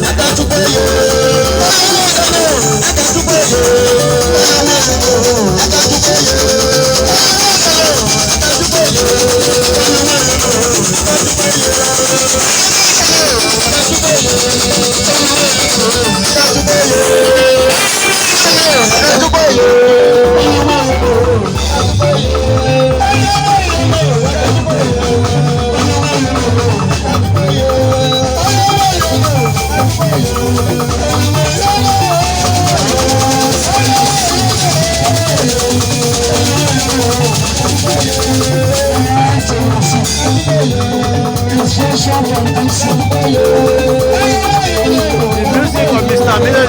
I got to pay you.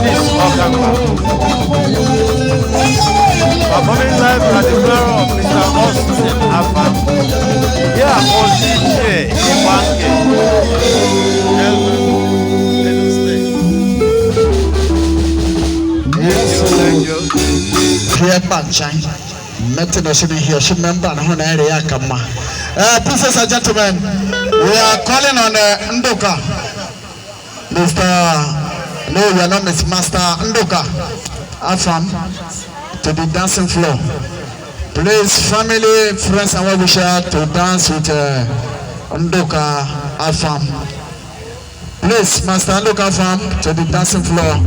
Dennis Okamba. Performing live at the funeral of Mr. Austin Afam. Here on DJ Igbanke. Here, Banchai. Meeting us in here. She member and her area come. Princess and gentlemen, we are calling on Ndoka. No, you are not Miss Master Ndoka Afam to the dancing floor. Please, family, friends, and well-wishers to dance with Ndoka Afam. Please, Master Ndoka Afam to the dancing floor.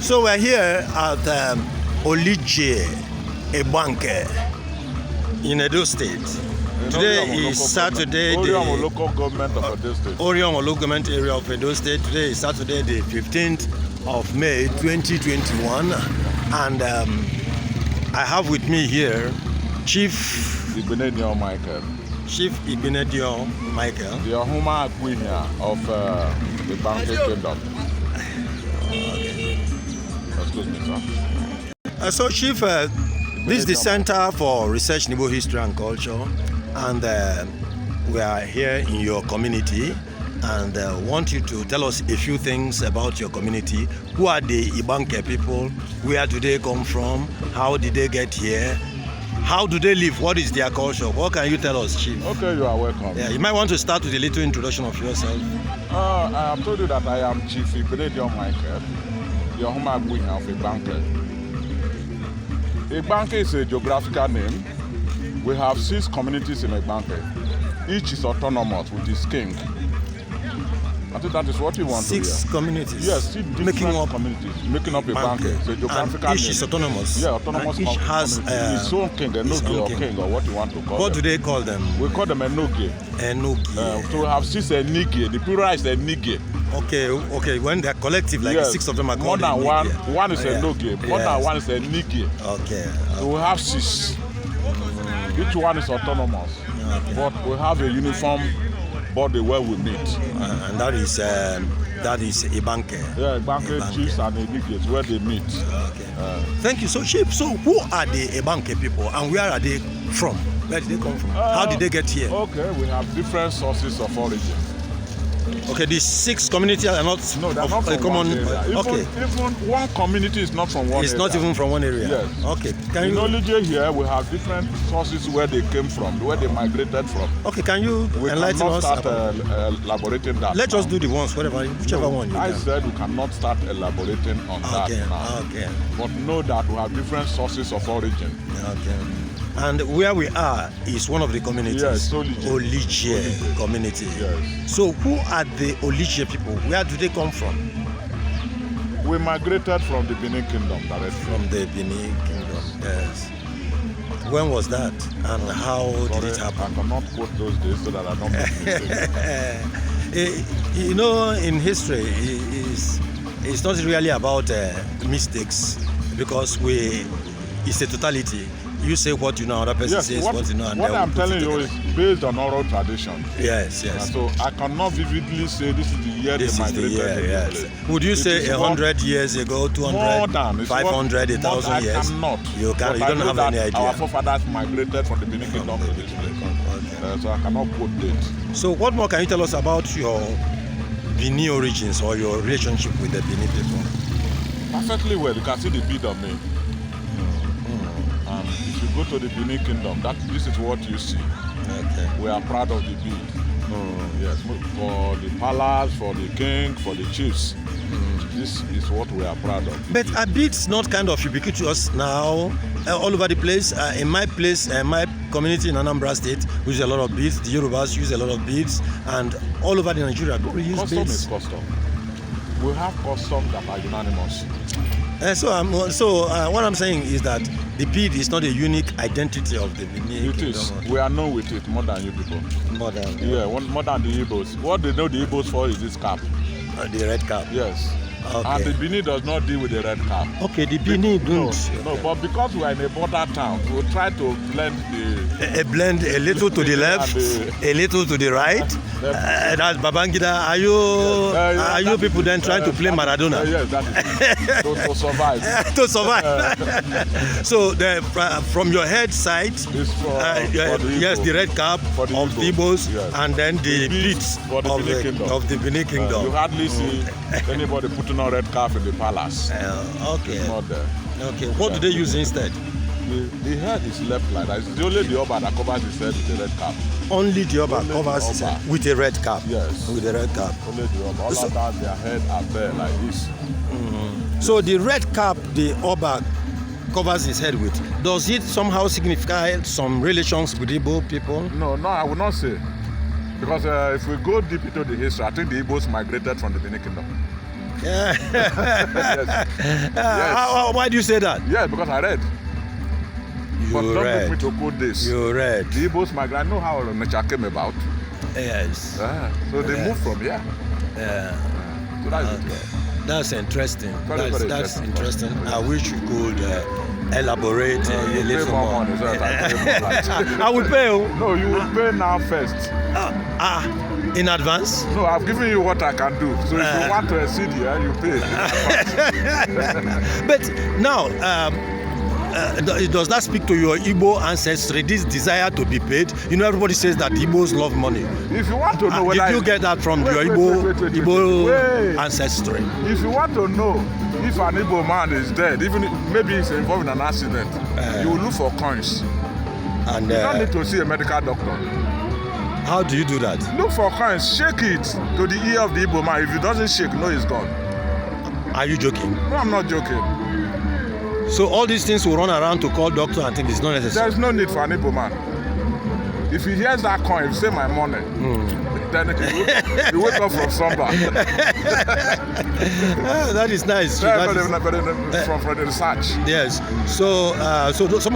So we're here at Olije Igbanke in Edo State. Today is Saturday. Orion local government of Edo State. Orion local government area of Edo State. Today is Saturday, the 15th of May 2021, and I have with me here Chief Igbinedion Michael. Chief Igbinedion Michael. The Ohuma Queen of the Ibanke Kingdom. Excuse me, sir. So, Chief, this is the Center for Research in Igbo History and Culture, and we are here in your community, and want you to tell us a few things about your community. Who are the Ibanke people? Where do they come from? How did they get here? How do they live? What is their culture? What can you tell us, Chief? Okay, you are welcome. Yeah, you might want to start with a little introduction of yourself. I have told you that I am Chief Igbinedion Michael, the Ohuma Queen of Ibanke. Igbanke is a geographical name. We have 6 communities in Igbanke. Each is autonomous with its king. I think that is what you want 6 to hear. 6 communities? Yes, 6 different communities making up Igbanke. It's a geographical each name. is autonomous? Yeah, autonomous. And each has its own king, Enoge or king, or what you want to call What them. do they call them? We call them Enoge. Enoge. So we have 6 Enige. The plural is Enige. Okay. When they're collective, like Yes, 6 of them are more called than one. Enige. One is Enoge. More than one is Enige. Okay. So we have 6. Each one is autonomous, but we have a uniform body where we meet. And that is Ibanke. Yeah, Ibanke chiefs and Eniges where they meet. Okay. Thank you. So, Chief, so who are the Ibanke people and where are they from? Where did they come from? How did they get here? Okay, we have different sources of origin. Okay, these 6 communities are not. No, they're not from common. one area. Even one community is not from one It's area. not even from one area. Yes. Okay. In Olije here, we have different sources where they came from, where they migrated from. Okay, can you We enlighten cannot us? start elaborating that. Let's just do the ones, whichever one you I can. said we cannot start elaborating on that now. Okay. But know that we have different sources of origin. Okay. And where we are is one of the communities. Yes, Olije community. Yes. So who are the Olije people? Where do they come from? We migrated from the Benin Kingdom directly. From the Benin Kingdom, yes. When was that? And how did it happen? I cannot quote those days so that I don't make mistakes. You know, in history, it's not really about mistakes, because it's a totality. You say what you know, another person says what you know, and what I'm telling you is based on oral tradition. Yes. So I cannot vividly say this is the year they migrated. Yes. Would you say 100 years ago, 200, more than 500, 1,000 years? I cannot. You don't have any idea. Our forefathers migrated from the Benin Kingdom to this place. So I cannot quote dates. So what more can you tell us about your Benin origins or your relationship with the Benin people? Perfectly well. You can see the bead on me. If you go to the Benin Kingdom, this is what you see. Okay. We are proud of the bead. Yes, for the palace, for the king, for the chiefs. This is what we are proud of. But are beads not kind of ubiquitous now all over the place? In my community in Anambra State, we use a lot of beads. The Yorubas use a lot of beads, and all over the Nigeria, we use custom beads. Is custom. We have customs that are unanimous. What I'm saying is that the bead is not a unique identity of the Benin Kingdom. It is. We are known with it more than you people. More than the Igbos. What they know the Igbos for is this cap. The red cap. Yes. Okay. And the Bini does not deal with the red cap. Okay, the Bini don't. No, but because we are in a border town, we'll try to blend the... Blend a little to the left, a little to the right. That's Babangida. Are you people then trying to play Maradona? Yes, that is to survive. To survive. So from your head side, yes, the red cap of the Igbos, yes. And then the beats of the Bini Kingdom. You hardly see anybody putting on red cap in the palace. Okay. It's not there. Okay. What do they use instead? The head is left like that. It's only the Oba that covers his head with a red cap. Only the Oba covers his head with a red cap? Yes. With a red cap. Only the Oba. All of that, their head are there like this. So the red cap the Oba covers his head with, does it somehow signify some relations with Igbo people? No, I would not say. Because if we go deep into the history, I think the Igbos migrated from the Benin Kingdom. Yeah. Yes. Why do you say that? Yeah, because I read. But don't make me to quote this. You read. The Igbos migrated. I know how nature came about. Yes. So they moved from here. Yeah. So that's it. That's interesting. Very That's interesting. I wish you could elaborate a little more. Money, so I will pay you. No, you will pay now first. In advance? No, I've given you what I can do. So if you want to exceed here, you pay. But now, does that speak to your Igbo ancestry, this desire to be paid? You know, everybody says that Igbos love money. If you want to know whether... Did you get that from your Igbo ancestry? If you want to know if an Igbo man is dead, even if maybe he's involved in an accident, you will look for coins. And you don't need to see a medical doctor. How do you do that? Look for coins, shake it to the ear of the Igbo man. If it doesn't shake, no, he's gone. Are you joking? No, I'm not joking. So all these things will run around to call doctor and think it's not necessary? There's no need for an Igbo man. If he hears that coin, he say my money. Then he wake up from slumber. That is nice. From the research. Yes. So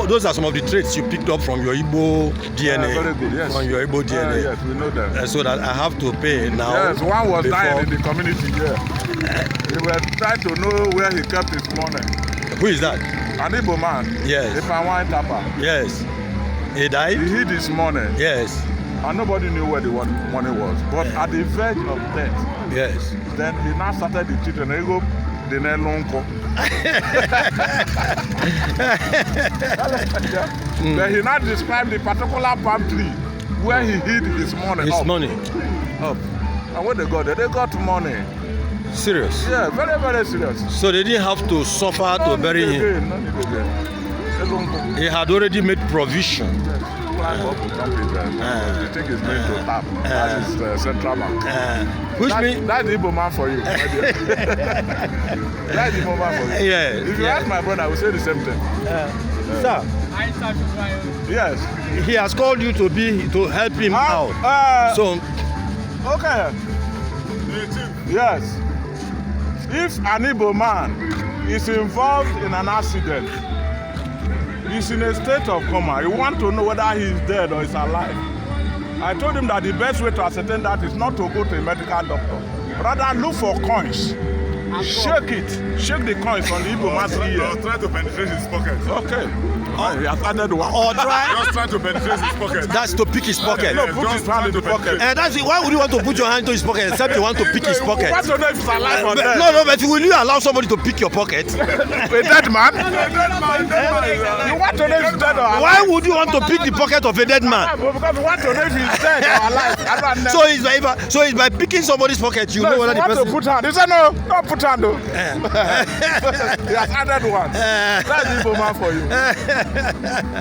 those are some of the traits you picked up from your Igbo DNA. Very good, yes. From your Igbo DNA. Yes, we know them. So that I have to pay now. Yes, one was dying in the community here. We were trying to know where he kept his money. Who is that? An Igbo man. Yes. If I want tapa. Yes. He died? He hid his money. Yes. And nobody knew where the money was. But at the verge of death, yes. Then he now started the children. He go the Nelonko. Then he now described the particular palm tree where he hid his money. His money. Up. And when they got money. Serious? Yeah, very, very serious. So they didn't have to suffer to bury him? No need again. He had already made provision. Yes. The thing is going to tap. That is central bank. Which means that's the Igbo man for you. That's the Igbo man for you. Yes. If you ask my brother, I will say the same thing. Sir. Yes. He has called you to help him out. So. Okay. Yes. If an Igbo man is involved in an accident, he's in a state of coma, you want to know whether he's dead or he's alive. I told him that the best way to ascertain that is not to go to a medical doctor. Rather, look for coins. Shake the coins on the Igbo man's ear. Or try to penetrate his pocket. Okay. He has added one. Or just try to penetrate his pocket. That's to pick his pocket. No, put his hand in the pocket. Why would you want to put your hand into his pocket except you want to pick his pocket? You want to know if he's alive or dead. No, but will you allow somebody to pick your pocket? A dead man? You want to know if he's dead or alive? Why would you want to pick the pocket of a dead man? Because you want to know if he's dead or alive. So it's by picking somebody's pocket you know whether the person... to put hand. He said no, don't put hand though. He has added one. That's the Igbo man for you.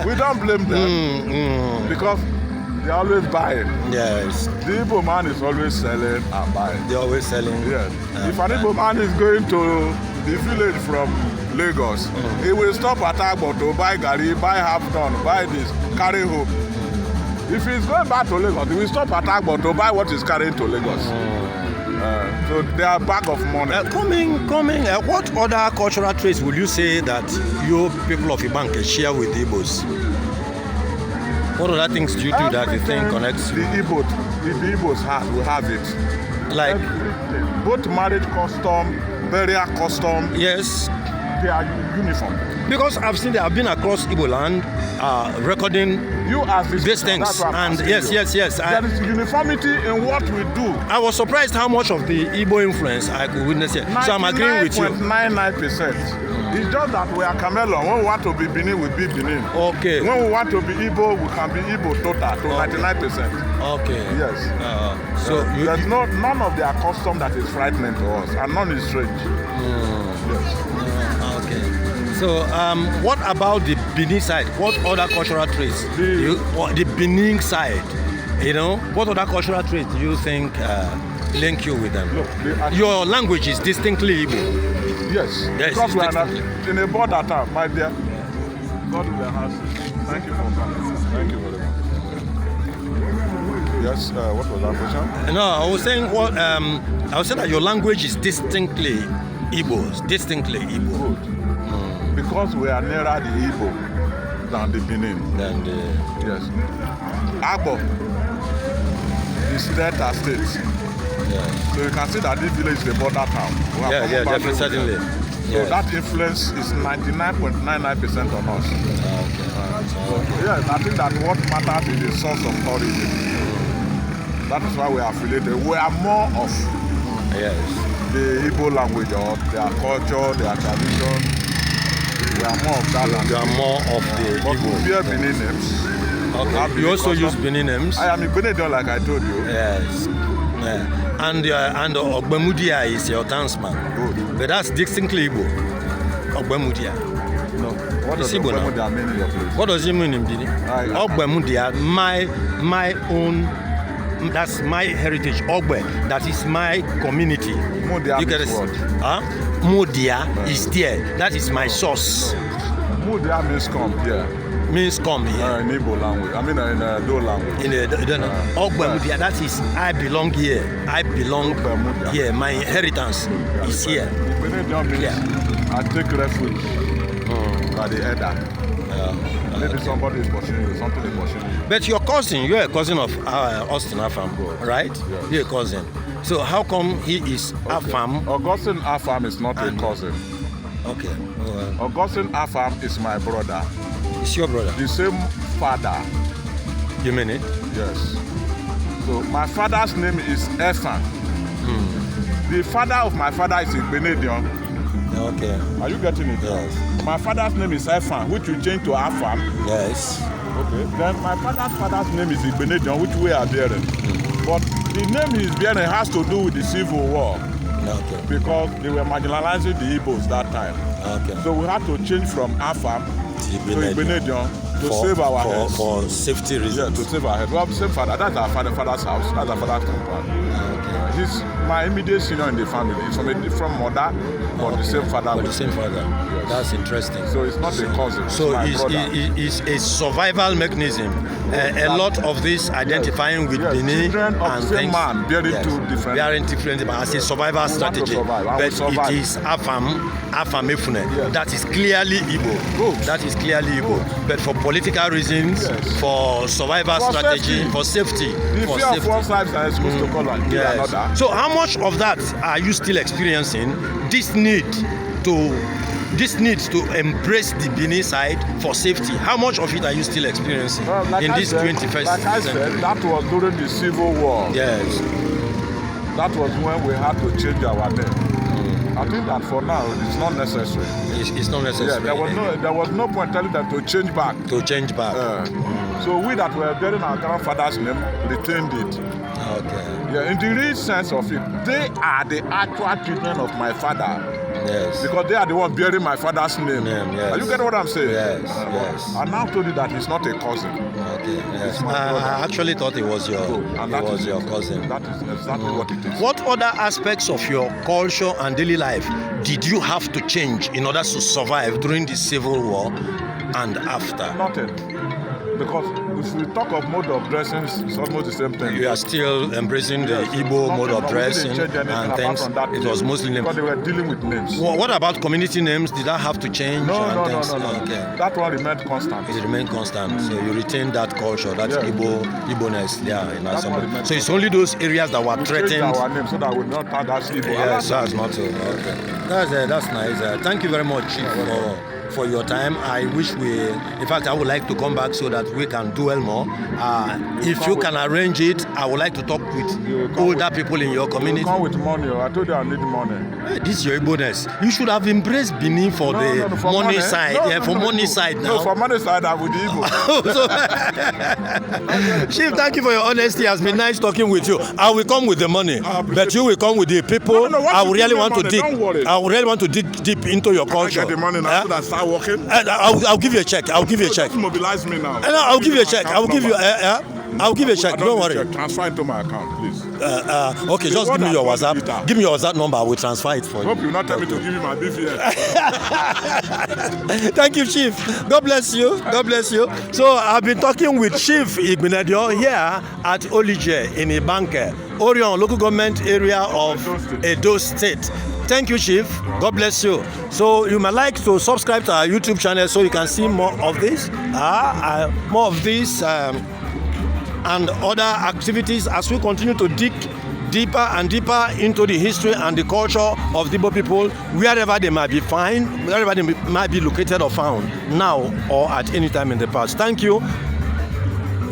We don't blame them because they always buy. Yes. The Igbo man is always selling and buying. They're always selling. Yes. If an Igbo man is going to the village from Lagos, he will stop at Agbo to buy gari, buy half ton, buy this, carry home. If he's going back to Lagos, he will stop at Agbo to buy what he's carrying to Lagos. So they are a bag of money. What other cultural traits would you say that you people of Ibanke share with Igbos? What other things do you do that you think connects you? The Igbos will have it. Like? Both marriage custom, burial custom, Yes. they are uniform. Because I've been across Igbo land recording You as the these speaker, things, that's what I'm and asking yes. you. There is uniformity in what we do. I was surprised how much of the Igbo influence I could witness here. So I'm agreeing with you. 99.99%. It's just that we are chameleon. When we want to be Benin, we be Benin. Okay. When we want to be Igbo, we can be Igbo total to 99%. Okay. Yes. So There's none of their custom that is frightening to us, and none is strange. Yes. Okay. So what about the Benin side? What other cultural traits? The Benin side, what other cultural traits do you think link you with them? Look, Your language is distinctly Igbo. Yes. Because we are in a border town, my dear. God will enhance it. Thank you for coming. Thank you very much. Yes. What was that question? No, I was saying that your language is distinctly Igbo. Distinctly Igbo. Good. Because we are nearer the Igbo than the Benin. Yes. Agbo is Delta State. Yeah. So you can see that this village is a border town. Definitely, certainly. So that influence is 99.99% on us. Yes, I think that what matters is the source of origin. That is why we are affiliated. We are more of the Igbo language or their culture, their tradition. We are more of that. You are more of the Igbo. We bear Benin names. Okay. You also use Benin names? I am Igbinedion, like I told you. Yes. Yeah. And Ogbemudia is your townsman. Good. But that's distinctly Igbo. Ogbemudia. No. What does Ogbemudia mean in your place? What does it mean in Benin? Ogbemudia, my own, that's my heritage. Ogbe, that is my community. Mudia you means what? Mudia is there. That is my source. Mudia means come here. Means come here. In Igbo language. I mean in Do language. Ogbemudia, that is I belong here. I belong here. My inheritance is here. Igbinedion means I take refuge by the elder. Maybe somebody is pursuing you, something is pursuing you. But you're a cousin of Austin Afam, right? Yes. You're a cousin. So how come he is Afam? Augustine Afam is not a cousin. Okay. Augustine Afam is my brother. It's your brother? The same father. You mean it? Yes. So my father's name is Efan. The father of my father is Igbinedion. Okay. Are you getting it? Yes. My father's name is Efan, which you change to Afam. Yes. Okay. Then my father's name is Igbinedion, which we are bearing. But the name he is bearing has to do with the Civil War. Okay. Because they were marginalizing the Igbos that time. Okay. So we had to change from Afam to Igbinedion to save our heads. For safety reasons. Yeah, to save our heads. We have the same father. That's our father's house. That's our father's compound. Okay. He's my immediate senior in the family. He's from a different mother, but the same father. But the same father. Yes. That's interesting. So it's not a cousin. So it's a survival mechanism. A lot of this identifying with Benin children of and the same things. Man, bearing two different. Bearing different as a survival strategy. But it is Afam Efune. That is clearly Igbo. Good. That is clearly Igbo. But for political reasons, for survival strategy, safety. For safety. The for fear safety. of one side is supposed to call and kill another. So how much of that are you still experiencing? This need to embrace the Benin side for safety. How much of it are you still experiencing in this 21st century? Like I said, that was during the Civil War. Yes. That was when we had to change our name. I think that for now it's not necessary. It's not necessary. Yeah, there was no point telling them to change back. So we that were bearing our grandfather's name retained it. Okay. Yeah, in the real sense of it, they are the actual children of my father. Yes. Because they are the one bearing my father's name. Yes. Are you getting what I'm saying? Yes. Yes. I now told you that he's not a cousin. Okay. Yes. I actually thought it was your cousin. That is exactly what it is. What other aspects of your culture and daily life did you have to change in order to survive during the Civil War and after? Nothing. Because if we talk of mode of dressing, it's almost the same thing. You are still embracing the Igbo mode of dressing and things. It was mostly names. Because they were dealing with names. Well, what about community names? Did that have to change? No. Okay. That one remained constant. It remained constant. So you retain that culture, that Igbo-ness. Yeah, in That one remained so it's only those areas that were We threatened. changed our name so that we not have that Igbo. Yes, that's not so. Okay. That's nice. Thank you very much, Chief, for your time. I wish in fact, I would like to come back so that we can duel more. If you can arrange it, I would like to talk with older people in your community. Come with money. I told you I need money. Hey, this is your Igbo-ness. You should have embraced Benin for the money side. Money side now. No, for money side, I would Igbo. Chief, thank you for your honesty. It has been nice talking with you. I will come with the money, but you will come with the people. No, I will really want to dig. Don't worry. I will really want to dig deep into your culture. I get the money now so that I start working. I'll give you a check. I'll give you a check. Just mobilize me now. I'll give you a check. I'll give you. I'll give you a check. Don't worry. Transfer into my account, please. Okay, just give me your WhatsApp. Give me your WhatsApp number. I will transfer it for you. Hope you not tell me to give you my BVN. Thank you, Chief. God bless you. God bless you. So I've been talking with Chief Igbinedion here at Olije in Ibanke, Orion local government area of Edo State. Thank you, Chief. God bless you. So you might like to subscribe to our YouTube channel so you can see more of this, and other activities as we continue to dig deeper and deeper into the history and the culture of the Igbo people, wherever they might be found, wherever they might be located or found, now or at any time in the past. Thank you.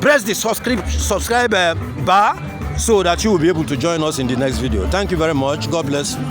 Press the subscribe bar so that you will be able to join us in the next video. Thank you very much. God bless you.